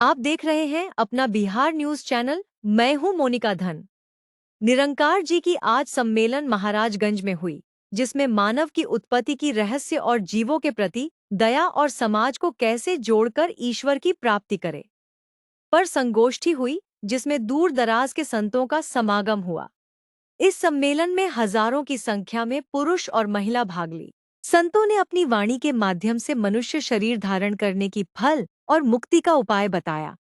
आप देख रहे हैं अपना बिहार न्यूज चैनल। मैं हूं मोनिका धन। निरंकार जी की आज सम्मेलन महाराजगंज में हुई, जिसमें मानव की उत्पत्ति की रहस्य और जीवों के प्रति दया और समाज को कैसे जोड़कर ईश्वर की प्राप्ति करे पर संगोष्ठी हुई, जिसमें दूर दराज के संतों का समागम हुआ। इस सम्मेलन में हजारों की संख्या में पुरुष और महिला भाग ली। संतों ने अपनी वाणी के माध्यम से मनुष्य शरीर धारण करने की फल और मुक्ति का उपाय बताया।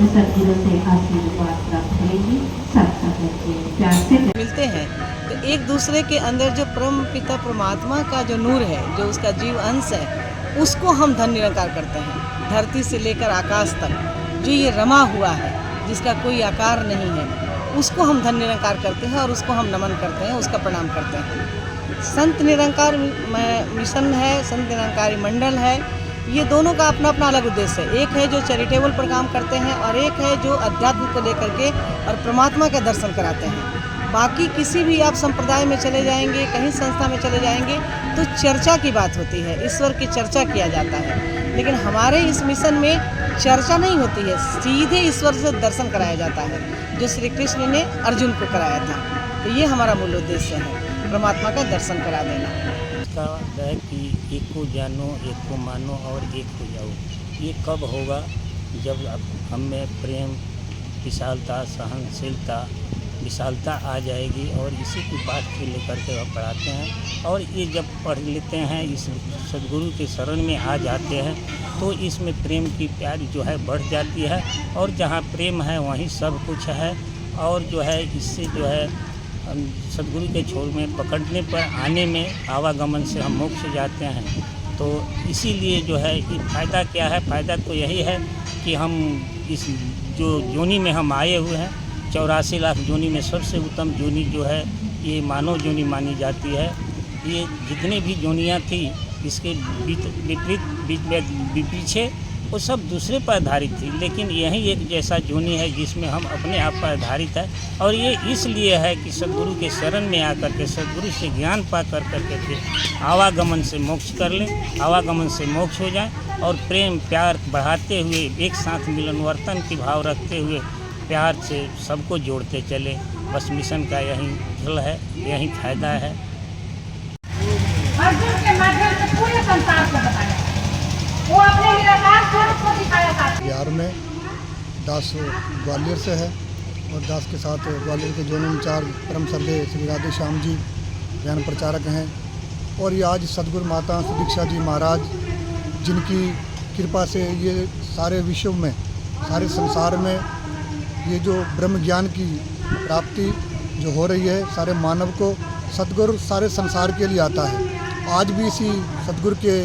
सदगुरु से आशीर्वाद प्राप्त करेंगी। सबका करके प्यार से मिलते हैं तो एक दूसरे के अंदर जो परम पिता परमात्मा का जो नूर है, जो उसका जीव अंश है, उसको हम धन निरंकार करते हैं। धरती से लेकर आकाश तक जो ये रमा हुआ है, जिसका कोई आकार नहीं है, उसको हम धन निरंकार करते हैं और उसको हम नमन करते हैं, उसका प्रणाम करते हैं। संत निरंकार मिशन है, संत निरंकारी मंडल है, ये दोनों का अपना अपना अलग उद्देश्य है। एक है जो चैरिटेबल पर काम करते हैं और एक है जो अध्यात्म को लेकर के और परमात्मा का दर्शन कराते हैं। बाकी किसी भी आप संप्रदाय में चले जाएंगे, कहीं संस्था में चले जाएंगे तो चर्चा की बात होती है, ईश्वर की चर्चा किया जाता है। लेकिन हमारे इस मिशन में चर्चा नहीं होती है, सीधे ईश्वर से दर्शन कराया जाता है, जो श्री कृष्ण ने अर्जुन को कराया था। तो ये हमारा मूल उद्देश्य है, परमात्मा का दर्शन करा देना। का है कि एक को जानो, एक को मानो और एक हो जाओ। ये कब होगा? जब हम में प्रेम, विशालता, सहनशीलता, विशालता आ जाएगी। और इसी की बात को लेकर के हम पढ़ाते हैं। और ये जब पढ़ लेते हैं, इस सदगुरु के शरण में आ जाते हैं, तो इसमें प्रेम की प्यारी जो है बढ़ जाती है। और जहाँ प्रेम है वहीं सब कुछ है। और जो है इससे जो है सदगुरु के छोर में पकड़ने पर आने में आवागमन से हम मोक्ष जाते हैं। तो इसीलिए जो है ये फ़ायदा क्या है? फ़ायदा तो यही है कि हम इस जो जोनी में हम आए हुए हैं, 84 लाख जोनी में सबसे उत्तम जोनी जो है ये मानव जोनी मानी जाती है। ये जितनी भी जोनियाँ थी इसके विपरीत पीछे वो सब दूसरे पर आधारित थी, लेकिन यही एक जैसा जोनी है जिसमें हम अपने आप पर आधारित है। और ये इसलिए है कि सदगुरु के शरण में आकर के सदगुरु से ज्ञान पा कर के आवागमन से मोक्ष कर लें, आवागमन से मोक्ष हो जाए। और प्रेम प्यार बढ़ाते हुए एक साथ मिलनवर्तन की भाव रखते हुए प्यार से सबको जोड़ते चले। बस मिशन का यही फल है, यही फायदा है। अर्जुन के माध्यम से पूरे संसार को बताया, वो अपने निराकार स्वरूप को दिखाया था। बिहार में दास ग्वालियर से है और दास के साथ ग्वालियर के जोन इंचार्ज परम श्रद्धेय श्री राधे श्याम जी ज्ञान प्रचारक हैं। और ये आज सदगुरु माता सुदीक्षा जी महाराज, जिनकी कृपा से ये सारे विश्व में, सारे संसार में ये जो ब्रह्म ज्ञान की प्राप्ति जो हो रही है, सारे मानव को सदगुरु सारे संसार के लिए आता है। आज भी इसी सदगुरु के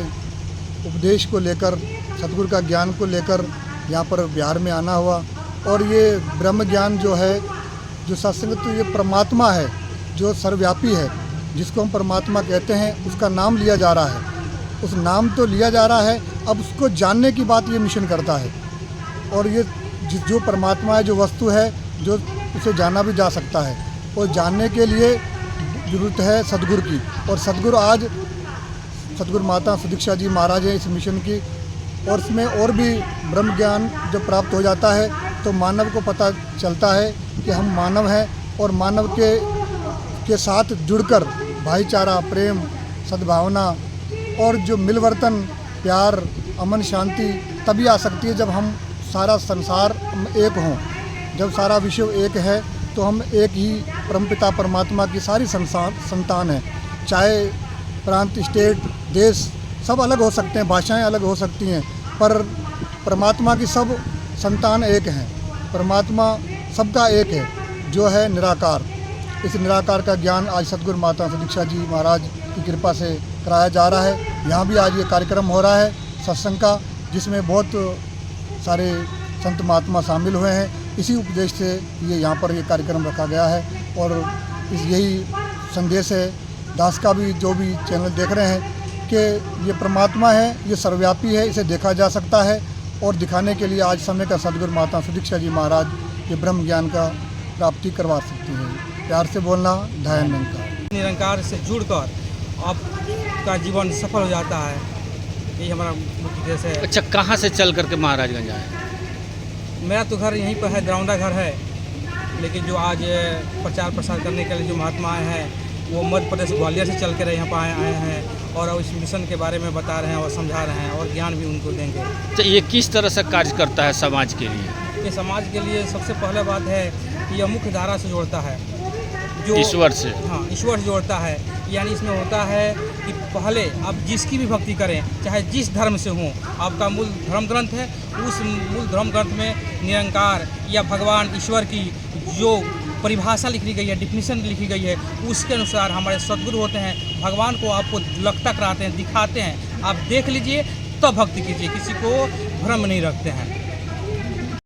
उपदेश को लेकर, सदगुरु का ज्ञान को लेकर यहाँ पर बिहार में आना हुआ। और ये ब्रह्म ज्ञान जो है, जो सत्संग, तो ये परमात्मा है जो सर्वव्यापी है, जिसको हम परमात्मा कहते हैं, उसका नाम लिया जा रहा है। उस नाम तो लिया जा रहा है, अब उसको जानने की बात ये मिशन करता है। और ये जो परमात्मा है, जो वस्तु है, जो उसे जाना भी जा सकता है, और जानने के लिए ज़रूरत है सदगुरु की। और सदगुरु आज सदगुरु माता सुदीक्षा जी महाराज हैं इस मिशन की। और इसमें और भी ब्रह्म ज्ञान जब प्राप्त हो जाता है तो मानव को पता चलता है कि हम मानव हैं, और मानव के साथ जुड़कर भाईचारा, प्रेम, सद्भावना और जो मिलवर्तन, प्यार, अमन, शांति तभी आ सकती है जब हम सारा संसार एक हों। जब सारा विश्व एक है तो हम एक ही परमपिता परमात्मा की सारी संतान हैं। चाहे प्रांत, स्टेट, देश सब अलग हो सकते हैं, भाषाएं अलग हो सकती हैं, पर परमात्मा की सब संतान एक हैं। परमात्मा सबका एक है, जो है निराकार। इस निराकार का ज्ञान आज सदगुरु माता सुदीक्षा जी महाराज की कृपा से कराया जा रहा है। यहाँ भी आज ये कार्यक्रम हो रहा है सत्संग का, जिसमें बहुत सारे संत महात्मा शामिल हुए हैं। इसी उपदेश से ये यहाँ पर ये कार्यक्रम रखा गया है और यही संदेश है दास का भी, जो भी चैनल देख रहे हैं, कि ये परमात्मा है, ये सर्वव्यापी है, इसे देखा जा सकता है और दिखाने के लिए आज समय का सद्गुरु माता सुदीक्षा जी महाराज ये ब्रह्म ज्ञान का प्राप्ति करवा सकती हैं। प्यार से बोलना, ध्यान निरंकार। निरंकार से जुड़कर आपका जीवन सफल हो जाता है, यही हमारा मुख्य उद्देश्य है। अच्छा, कहाँ से चल करके महाराजगंज आए? मेरा तो घर यहीं पर है, दरौंदा घर है, लेकिन जो आज प्रचार प्रसार करने के लिए जो महात्मा आए हैं वो मध्य प्रदेश ग्वालियर से चल कर यहाँ पर आए हैं और इस मिशन के बारे में बता रहे हैं और समझा रहे हैं और ज्ञान भी उनको देंगे। तो ये किस तरह से कार्य करता है समाज के लिए? ये समाज के लिए सबसे पहले बात है कि यह मुख्य धारा से जोड़ता है, जो ईश्वर से। हाँ, ईश्वर से जोड़ता है। यानी इसमें होता है कि पहले आप जिसकी भी भक्ति करें, चाहे जिस धर्म से हों, आपका मूल धर्म ग्रंथ है, उस मूल धर्म ग्रंथ में निरंकार या भगवान ईश्वर की जो परिभाषा लिखी गई है, डिफिनीशन लिखी गई है, उसके अनुसार हमारे सद्गुरु होते हैं, भगवान को आपको लगता कराते हैं, दिखाते हैं। आप देख लीजिए तब भक्ति कीजिए, किसी को भ्रम नहीं रखते हैं।